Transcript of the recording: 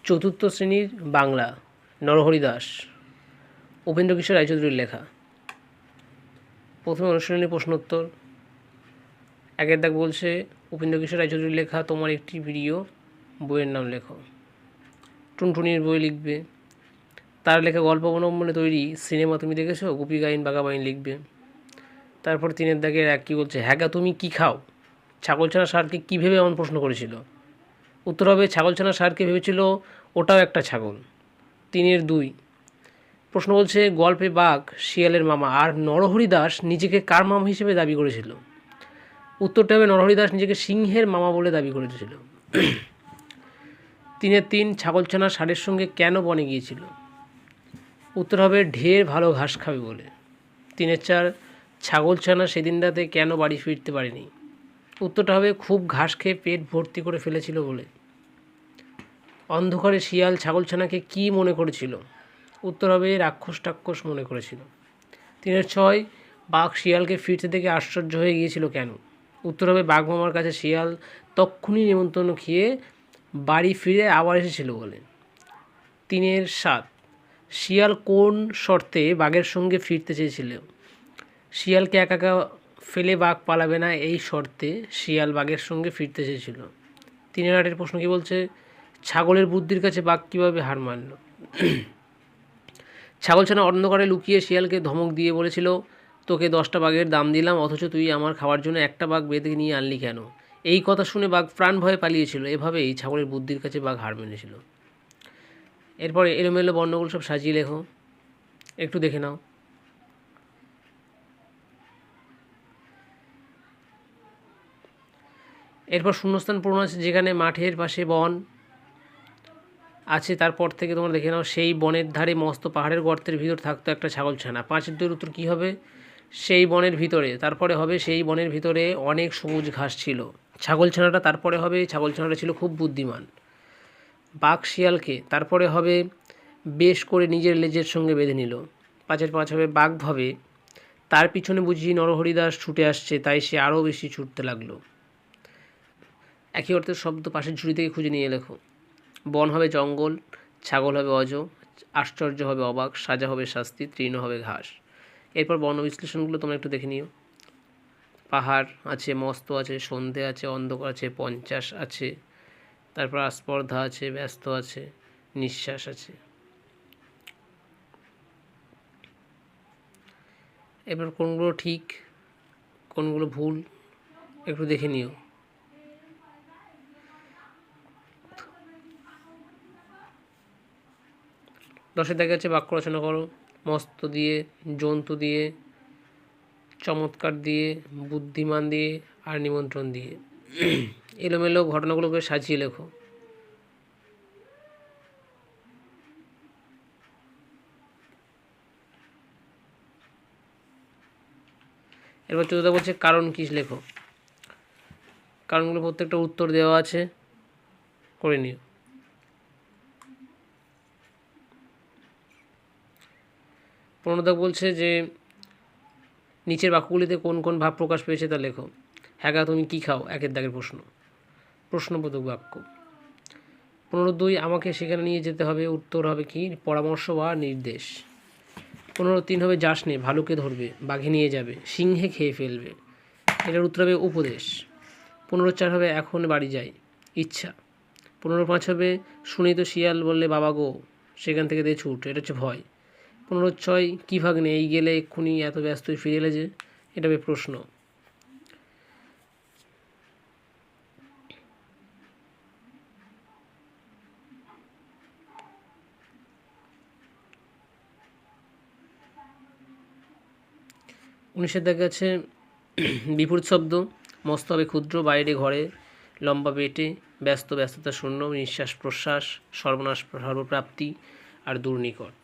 চতুর্থ শ্রেণীর বাংলা, নরহরি দাস, উপেন্দ্রকিশোর রায়চৌধুরীর লেখা। প্রথমে অনুশীলনী প্রশ্নোত্তর। একের দাগ বলছে উপেন্দ্রকিশোর রায়চৌধুরীর লেখা তোমার একটি প্রিয় বইয়ের নাম লেখো। টুনটুনির বই লিখবে। তার লেখা গল্প অবলম্বনে তৈরি সিনেমা তুমি দেখেছো, গুপি গাইন বাঘা বাইন লিখবে। তারপর তিনের দাগের এক কী বলছে, হ্যাঁ তুমি কী খাও, ছাগলছানা ষাঁড়কে কী ভেবে এমন প্রশ্ন করেছিল। উত্তর হবে ছাগলছানা ষাঁড়কে ভেবেছিল ওটাও একটা ছাগল। তিনের দুই প্রশ্ন বলছে গল্পে বাঘ শিয়ালের মামা আর নরহরি দাস নিজেকে কার মামা হিসেবে দাবি করেছিল। উত্তরটা হবে নরহরি দাস নিজেকে সিংহের মামা বলে দাবি করেছিল। তিনের তিন ছাগলছানা ষাঁড়ের সঙ্গে কেন বনে গিয়েছিল। উত্তর হবে ঢের ভালো ঘাস খাবে বলে। তিনের চার ছাগলছানা সেদিন রাতে কেন বাড়ি ফিরতে পারেনি। উত্তরটা হবে খুব ঘাস খেয়ে পেট ভর্তি করে ফেলেছিল বলে। অন্ধকারে শিয়াল ছাগলছানাকে কী মনে করেছিল। উত্তর হবে রাক্ষস টাক্ষস মনে করেছিল। তিনের ছয় বাঘ শিয়ালকে ফিরতে দেখে আশ্চর্য হয়ে গিয়েছিল কেন। উত্তর হবে বাঘ মামার কাছে শিয়াল তক্ষুনি নেমন্তন্ন খেয়ে বাড়ি ফিরে আবার এসেছিল বলে। তিনের সাত শিয়াল কোন শর্তে বাঘের সঙ্গে ফিরতে চেয়েছিল। শিয়ালকে একা একা ফেলে বাঘ পালাবে না এই শর্তে শিয়াল বাঘের সঙ্গে ফিরতে চেয়েছিল। তিনের আটের প্রশ্ন কী বলছে, ছাগলের বুদ্ধির কাছে বাঘ কীভাবে হার মানল। ছাগলছানা অন্ধকারে লুকিয়ে শিয়ালকে ধমক দিয়ে বলেছিল, তোকে 10টা বাঘের দাম দিলাম অথচ তুই আমার খাওয়ার জন্য একটা বাঘ বেঁধে নিয়ে আনলি কেন। এই কথা শুনে বাঘ প্রাণ ভয়ে পালিয়েছিল। এভাবেই ছাগলের বুদ্ধির কাছে বাঘ হার মেনেছিল। এরপরে এলোমেলো বর্ণগুলো সব সাজিয়ে লেখো, একটু দেখে নাও। এরপর শূন্যস্থান পূরণ আছে, যেখানে মাঠের পাশে বন আছে তারপর থেকে তোমরা দেখে নাও। সেই বনের ধারে মস্ত পাহাড়ের গর্তের ভিতর থাকতো একটা ছাগলছানা। 5-এর উত্তর কী হবে, সেই বনের ভিতরে। তারপরে হবে সেই বনের ভিতরে অনেক সবুজ ঘাস ছিল। ছাগলছানাটা তারপরে হবে ছাগলছানাটা ছিল খুব বুদ্ধিমান। বাঘ শিয়ালকে তারপরে হবে বেশ করে নিজের লেজের সঙ্গে বেঁধে নিল। 5-এর 5 হবে বাঘ ভাবে তার পিছনে বুঝি নরহরি দাস ছুটে আসছে, তাই সে আরও বেশি ছুটতে লাগলো। একই অর্থের শব্দ পাশের ঝুড়ি থেকে খুঁজে নিয়ে লেখো। বন হবে জঙ্গল, ছাগল হবে অজ, আশ্চর্য হবে অবাক, সাজা হবে শাস্তি, তৃণ হবে ঘাস। এরপর বর্ণ বিশ্লেষণগুলো তোমরা একটু দেখে নিও। পাহাড় আছে, মস্ত আছে, সন্ধে আছে, অন্ধকার আছে, 50 আছে, তারপর আস্পর্ধা আছে, ব্যস্ত আছে, নিঃশ্বাস আছে। এবার কোনগুলো ঠিক কোনগুলো ভুল একটু দেখে নিও। দশের দেখা যাচ্ছে বাক্য রচনা করো। মস্ত দিয়ে, জন্তু দিয়ে, চমৎকার দিয়ে, বুদ্ধিমান দিয়ে আর নিমন্ত্রণ দিয়ে। এলোমেলো ঘটনাগুলোকে সাজিয়ে লেখো। এরপর চতুর্থ বলছে কারণ কী লেখো। কারণগুলো প্রত্যেকটা উত্তর দেওয়া আছে, করে নিও। 15 বলছে যে নিচের বাক্যগুলিতে কোন কোন ভাব প্রকাশ পেয়েছে তা লেখো। হ্যাঁ তুমি কী খাও, 1-এর দাগের প্রশ্ন, প্রশ্নবোধক বাক্য। 15-2 আমাকে সেখানে নিয়ে যেতে হবে, উত্তর হবে কি পরামর্শ বা নির্দেশ। 15-3 হবে যাস নে, ভালুকে ধরবে, বাঘে নিয়ে যাবে, সিংহে খেয়ে ফেলবে, এটার উত্তর হবে উপদেশ। 15-4 হবে এখন বাড়ি যাই, ইচ্ছা। 15-5 হবে শুনেই তো শিয়াল বললে বাবা গো, সেখান থেকে দে ছুট, এটা হচ্ছে ভয়। 15-6 কী ভাগ্নে এই গেলে এক্ষুনি এত ব্যস্ত ফিরে এলে যে, এটা হবে প্রশ্ন। উনিশের দেখা আছে বিপরীত শব্দ। মস্ত হবে ক্ষুদ্র, বাইরে ঘরে, লম্বা পেটে, ব্যস্ত ব্যস্ততা শূন্য, নিঃশ্বাস প্রশ্বাস, সর্বনাশ সর্বপ্রাপ্তি আর দূর নিকট।